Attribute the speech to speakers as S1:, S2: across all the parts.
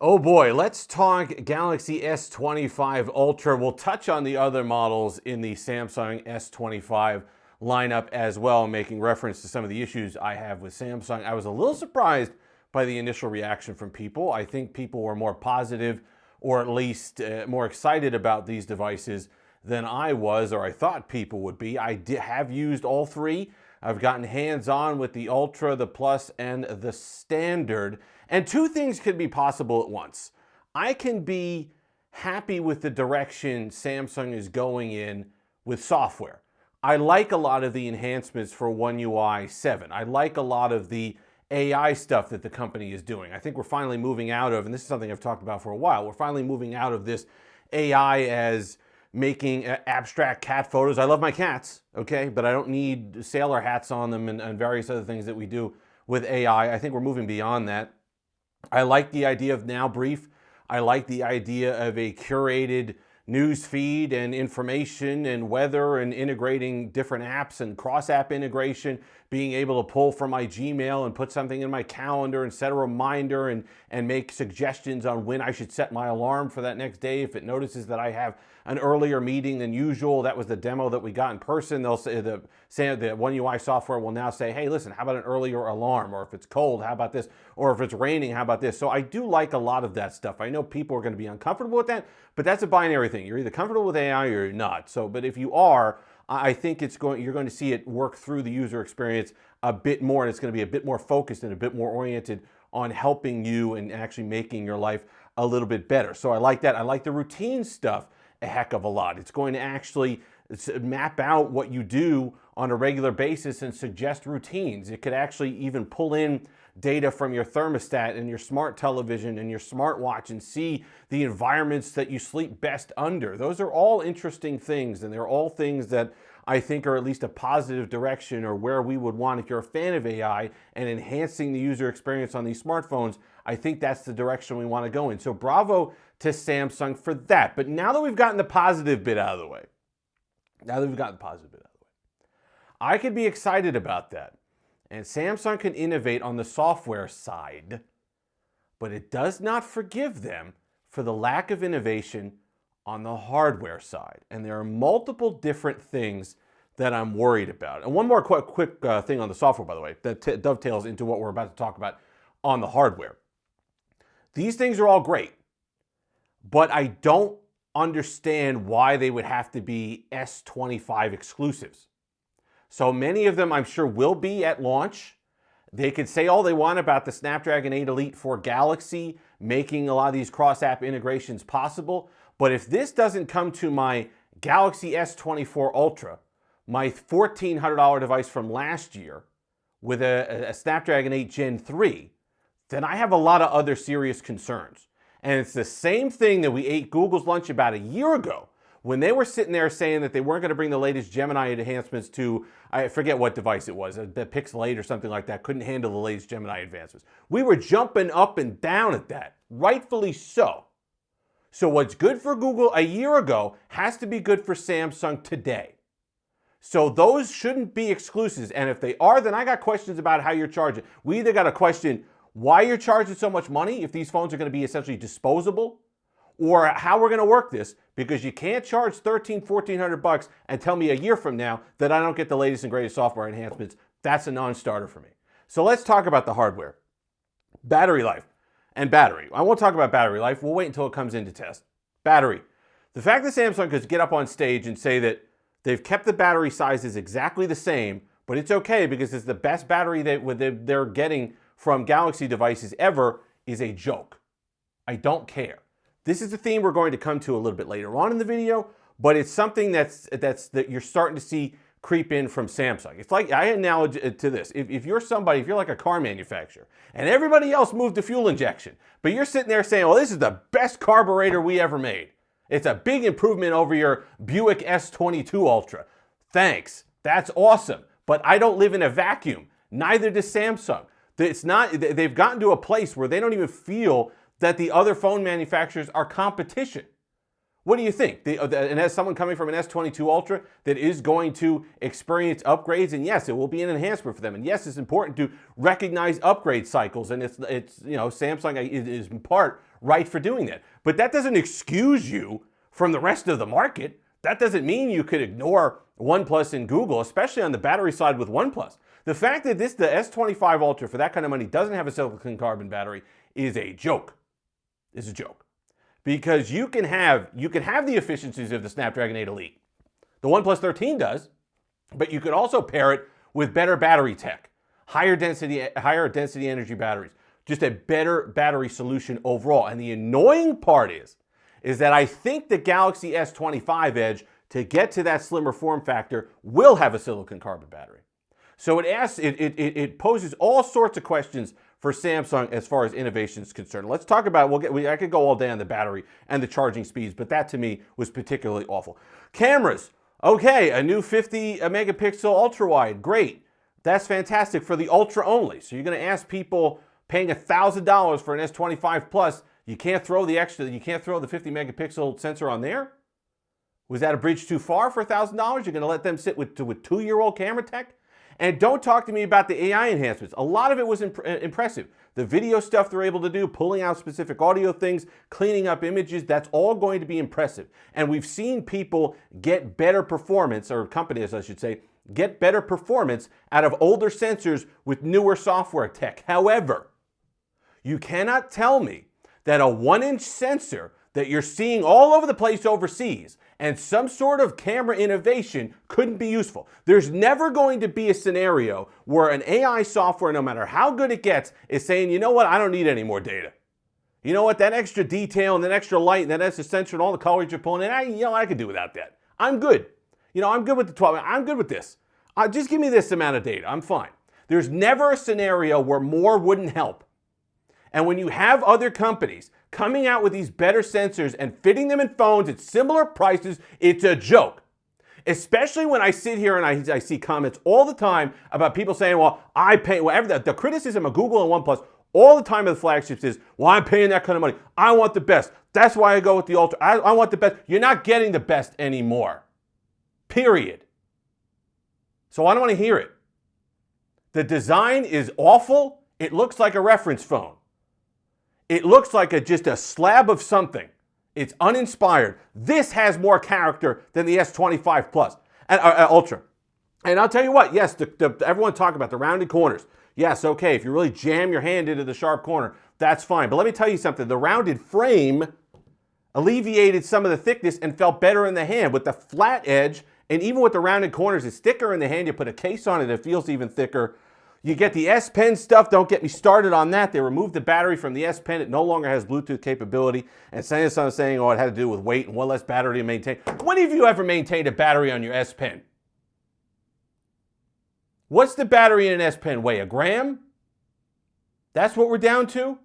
S1: Oh boy, let's talk Galaxy S25 Ultra. We'll touch on the other models in the Samsung S25 lineup as well, making reference to some of the issues I have with Samsung. I was a little surprised by the initial reaction from people. I think people were more positive or at least more excited about these devices than I was, or I thought people would be. I have used all three. I've gotten hands-on with the Ultra, the Plus, and the Standard. And two things could be possible at once. I can be happy with the direction Samsung is going in with software. I like a lot of the enhancements for One UI 7. I like a lot of the AI stuff that the company is doing. I think we're finally moving out of, and this is something I've talked about for a while, we're finally moving out of this AI as making abstract cat photos. I love my cats, okay, but I don't need sailor hats on them and various other things that we do with AI. I think we're moving beyond that. I like the idea of Now Brief. I like the idea of a curated news feed and information and weather and integrating different apps and cross-app integration, being able to pull from my Gmail and put something in my calendar and set a reminder and make suggestions on when I should set my alarm for that next day. If it notices that I have an earlier meeting than usual, that was the demo that we got in person, they'll say the One UI software will now say, hey, listen, how about an earlier alarm? Or if it's cold, how about this? Or if it's raining, how about this? So I do like a lot of that stuff. I know people are going to be uncomfortable with that, but that's a binary thing. You're either comfortable with AI or you're not. So, but if you are, I think you're going to see it work through the user experience a bit more, and it's going to be a bit more focused and a bit more oriented on helping you and actually making your life a little bit better. So I like that. I like the routine stuff a heck of a lot. It's going to actually map out what you do on a regular basis and suggest routines. It could actually even pull in data from your thermostat and your smart television and your smartwatch and see the environments that you sleep best under. Those are all interesting things, and they're all things that I think are at least a positive direction, or where we would want, if you're a fan of AI and enhancing the user experience on these smartphones, I think that's the direction we want to go in. So bravo to Samsung for that. But now that we've gotten the positive bit out of the way, I could be excited about that. And Samsung can innovate on the software side, but it does not forgive them for the lack of innovation on the hardware side. And there are multiple different things that I'm worried about. And one more quick thing on the software, by the way, that dovetails into what we're about to talk about on the hardware. These things are all great, but I don't understand why they would have to be S25 exclusives. So many of them I'm sure will be at launch. They could say all they want about the Snapdragon 8 Elite for Galaxy, making a lot of these cross-app integrations possible. But if this doesn't come to my Galaxy S24 Ultra, my $1,400 device from last year with a Snapdragon 8 Gen 3, then I have a lot of other serious concerns. And it's the same thing that we ate Google's lunch about a year ago, when they were sitting there saying that they weren't going to bring the latest Gemini enhancements to, I forget what device it was, the Pixel 8 or something like that, couldn't handle the latest Gemini advancements. We were jumping up and down at that, rightfully so. So what's good for Google a year ago has to be good for Samsung today. So those shouldn't be exclusives. And if they are, then I got questions about how you're charging. We either got to question why you're charging so much money if these phones are going to be essentially disposable, or how we're going to work this, because you can't charge $1,400 and tell me a year from now that I don't get the latest and greatest software enhancements. That's a non-starter for me. So let's talk about the hardware. Battery life and battery. I won't talk about battery life. We'll wait until it comes into test. Battery. The fact that Samsung could get up on stage and say that they've kept the battery sizes exactly the same, but it's okay because it's the best battery that they're getting from Galaxy devices ever, is a joke. I don't care. This is the theme we're going to come to a little bit later on in the video, but it's something that you're starting to see creep in from Samsung. It's like, I analogy it to this. If you're like a car manufacturer and everybody else moved to fuel injection, but you're sitting there saying, well, this is the best carburetor we ever made. It's a big improvement over your Buick S22 Ultra. Thanks. That's awesome. But I don't live in a vacuum. Neither does Samsung. They've gotten to a place where they don't even feel that the other phone manufacturers are competition. What do you think? And as someone coming from an S22 Ultra that is going to experience upgrades, and yes, it will be an enhancement for them. And yes, it's important to recognize upgrade cycles. And it's Samsung is in part right for doing that. But that doesn't excuse you from the rest of the market. That doesn't mean you could ignore OnePlus and Google, especially on the battery side with OnePlus. The fact that the S25 Ultra for that kind of money doesn't have a silicon carbon battery is a joke. It's a joke. Because you can have the efficiencies of the Snapdragon 8 Elite. The OnePlus 13 does, but you could also pair it with better battery tech, higher density energy batteries, just a better battery solution overall. And the annoying part is that I think the Galaxy S25 Edge, to get to that slimmer form factor, will have a silicon carbon battery. So it poses all sorts of questions for Samsung as far as innovation is concerned. Let's talk about, I could go all day on the battery and the charging speeds, but that to me was particularly awful. Cameras, okay, a new 50 megapixel ultra wide, great. That's fantastic for the Ultra only. So you're gonna ask people paying $1,000 for an S25 Plus, you can't throw the 50 megapixel sensor on there? Was that a bridge too far for $1,000? You're gonna let them sit with 2-year-old camera tech? And don't talk to me about the AI enhancements. A lot of it was impressive. The video stuff they're able to do, pulling out specific audio things, cleaning up images, that's all going to be impressive. And we've seen people get better performance, or companies I should say, get better performance out of older sensors with newer software tech. However, you cannot tell me that a 1-inch sensor that you're seeing all over the place overseas and some sort of camera innovation couldn't be useful. There's never going to be a scenario where an AI software, no matter how good it gets, is saying, you know what, I don't need any more data. You know what, that extra detail and that extra light and that extra sensor and all the colors you're pulling in, I could do without that. I'm good. I'm good with the 12. I'm good with this. Just give me this amount of data. I'm fine. There's never a scenario where more wouldn't help. And when you have other companies coming out with these better sensors and fitting them in phones at similar prices, it's a joke. Especially when I sit here and I see comments all the time about people saying, well, I pay, whatever, the criticism of Google and OnePlus all the time of the flagships is, well, I'm paying that kind of money. I want the best. That's why I go with the Ultra. I want the best. You're not getting the best anymore. Period. So I don't want to hear it. The design is awful. It looks like a reference phone. It looks like just a slab of something. It's uninspired. This has more character than the S25 Plus and Ultra. And I'll tell you what, yes, everyone talking about the rounded corners. Yes, okay, if you really jam your hand into the sharp corner, that's fine. But let me tell you something. The rounded frame alleviated some of the thickness and felt better in the hand. With the flat edge, and even with the rounded corners, it's thicker in the hand. You put a case on it, it feels even thicker. You get the S Pen stuff. Don't get me started on that. They removed the battery from the S Pen. It no longer has Bluetooth capability. And Samsung saying, oh, it had to do with weight and one less battery to maintain. When have you ever maintained a battery on your S Pen? What's the battery in an S Pen weigh? A gram? That's what we're down to?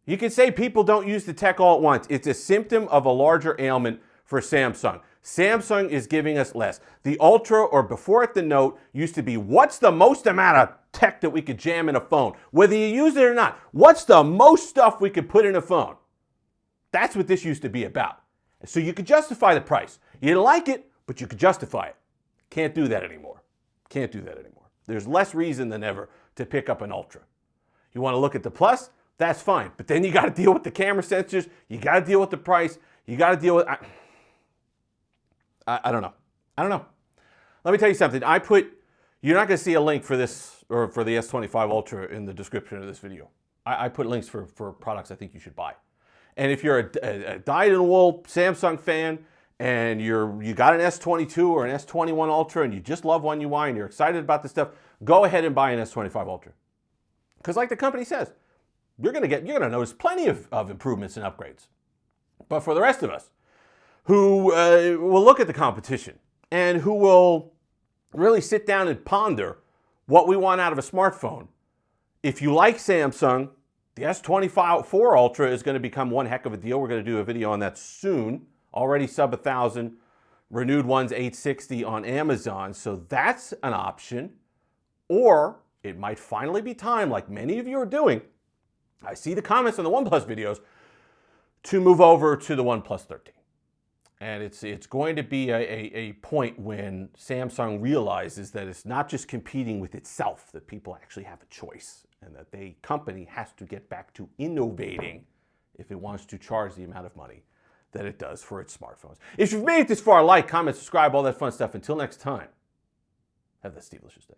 S1: You can say people don't use the tech all at once. It's a symptom of a larger ailment for Samsung. Samsung is giving us less. The Ultra, or before it the Note, used to be, what's the most amount of tech that we could jam in a phone? Whether you use it or not, what's the most stuff we could put in a phone? That's what this used to be about. So you could justify the price. You didn't like it, but you could justify it. Can't do that anymore. Can't do that anymore. There's less reason than ever to pick up an Ultra. You want to look at the Plus? That's fine. But then you got to deal with the camera sensors. You got to deal with the price. You got to deal with... I don't know. I don't know. Let me tell you something. You're not going to see a link for this or for the S25 Ultra in the description of this video. I put links for products I think you should buy. And if you're a dyed-in-the-wool Samsung fan and you got an S22 or an S21 Ultra and you just love One UI and you're excited about this stuff, go ahead and buy an S25 Ultra. Because like the company says, you're going to notice plenty of improvements and upgrades. But for the rest of us, who will look at the competition and who will really sit down and ponder what we want out of a smartphone. If you like Samsung, the S24 Ultra is going to become one heck of a deal. We're going to do a video on that soon. Already sub 1,000, renewed ones 860 on Amazon. So that's an option. Or it might finally be time, like many of you are doing. I see the comments on the OnePlus videos, to move over to the OnePlus 13. And it's going to be a point when Samsung realizes that it's not just competing with itself, that people actually have a choice, and that the company has to get back to innovating if it wants to charge the amount of money that it does for its smartphones. If you've made it this far, like, comment, subscribe, all that fun stuff. Until next time, have that Steve-licious day.